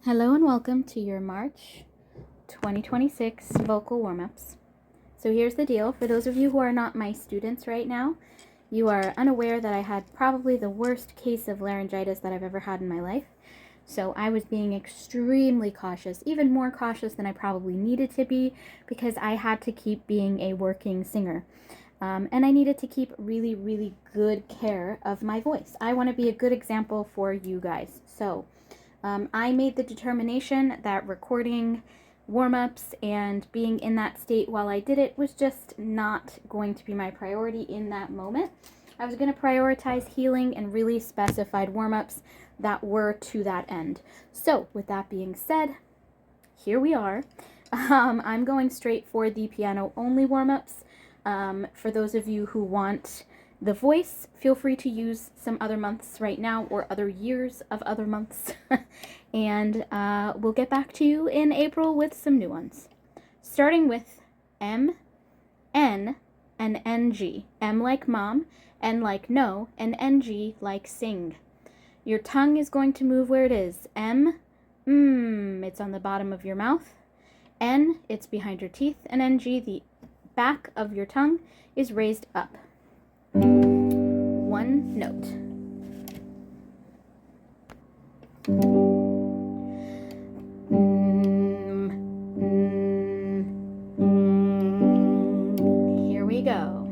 Hello and welcome to your March 2026 vocal warm-ups. So here's the deal. For those of you who are not my students right now, you are unaware that I had probably the worst case of laryngitis that I've ever had in my life. So I was being extremely cautious, even more cautious than I probably needed to be, because I had to keep being a working singer. And I needed to keep really, really good care of my voice. I want to be a good example for you guys. So I made the determination that recording warm-ups and being in that state while I did it was just not going to be my priority in that moment. I was going to prioritize healing and really specified warm-ups that were to that end. So with that being said, here we are. I'm going straight for the piano only warm-ups. For those of you who want the voice, feel free to use some other months right now or other years of other months. And we'll get back to you in April with some new ones. Starting with M, N, and NG. M like mom, N like no, and NG like sing. Your tongue is going to move where it is. M, it's on the bottom of your mouth. N, it's behind your teeth. And NG, the back of your tongue is raised up. One note. Here we go.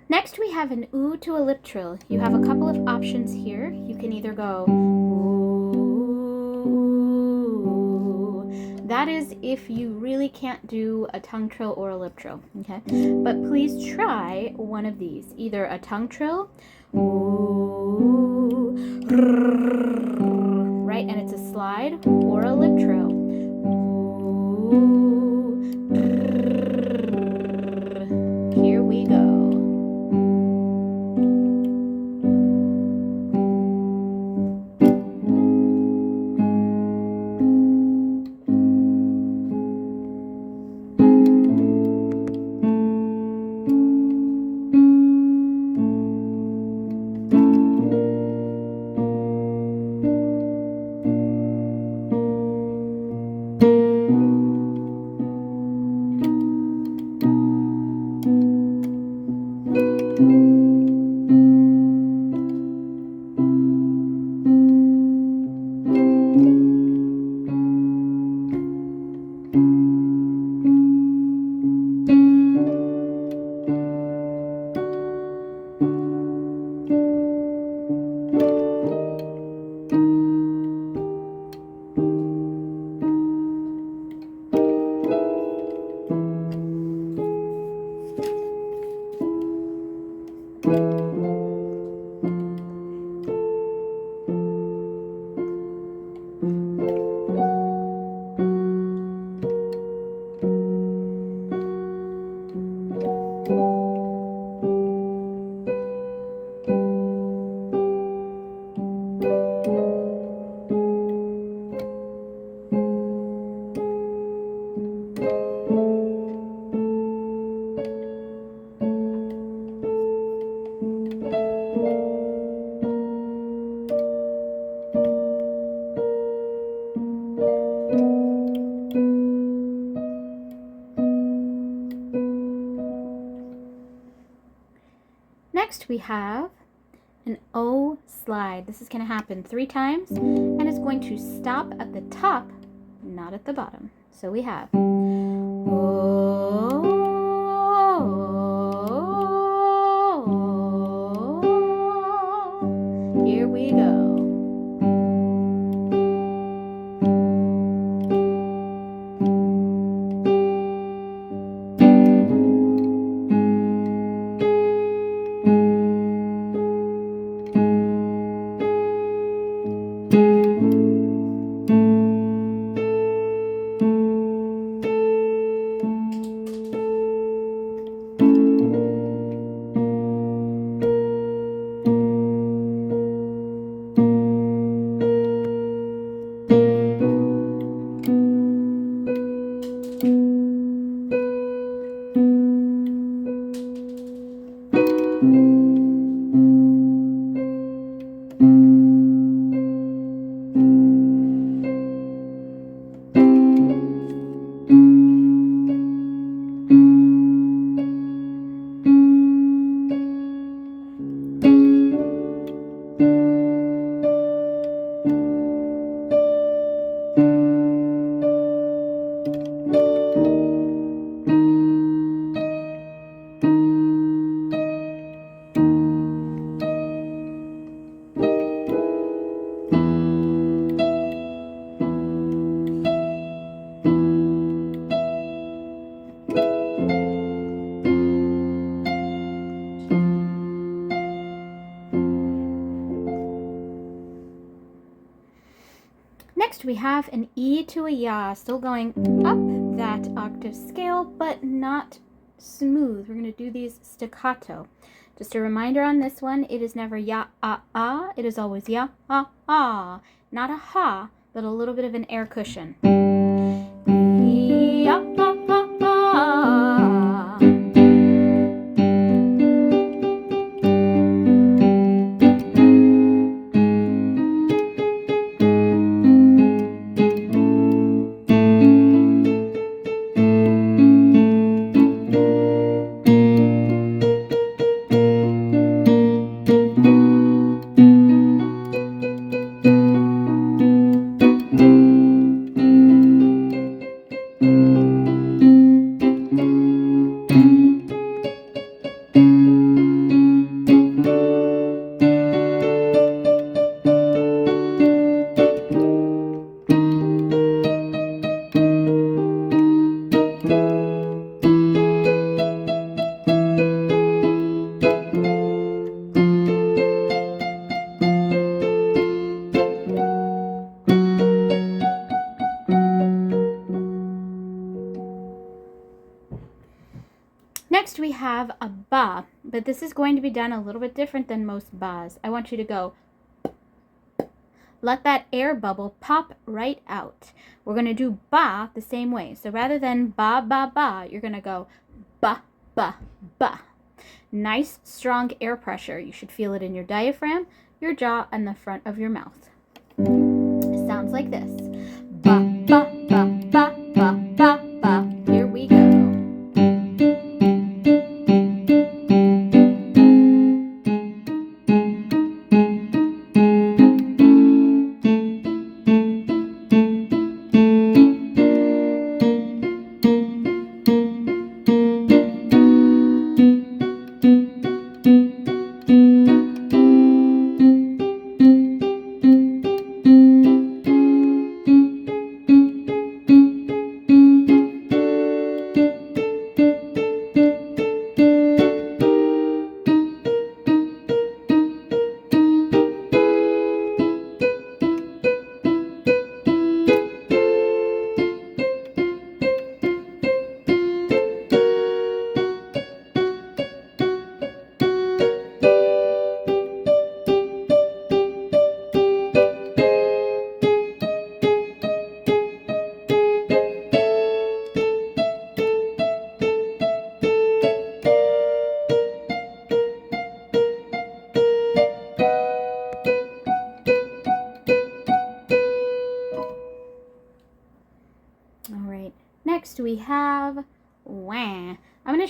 Next we have an oo to a lip trill. You have a couple of options here. You can either go ooh. That is if you really can't do a tongue trill or a lip trill, okay? But please try one of these. Either a tongue trill, ooh, right, and it's a slide, or a lip trill. Ooh, here we go. Next we have an O slide. This is going to happen 3 times and it's going to stop at the top, not at the bottom. So we have O. Here we go. Next we have an E to a ya, still going up that octave scale, but not smooth. We're going to do these staccato. Just a reminder on this one, it is never ya, ah. It is always ya, ah. Not a ha, but a little bit of an air cushion. Ya, ah. Next we have a ba, but this is going to be done a little bit different than most bas. I want you to go, let that air bubble pop right out. We're going to do ba the same way. So rather than ba, ba, ba, you're going to go ba, ba, ba. Nice, strong air pressure. You should feel it in your diaphragm, your jaw, and the front of your mouth. It sounds like this. Ba, ba, ba, ba, ba, ba, ba. Here we go. Next we have wah. I'm going to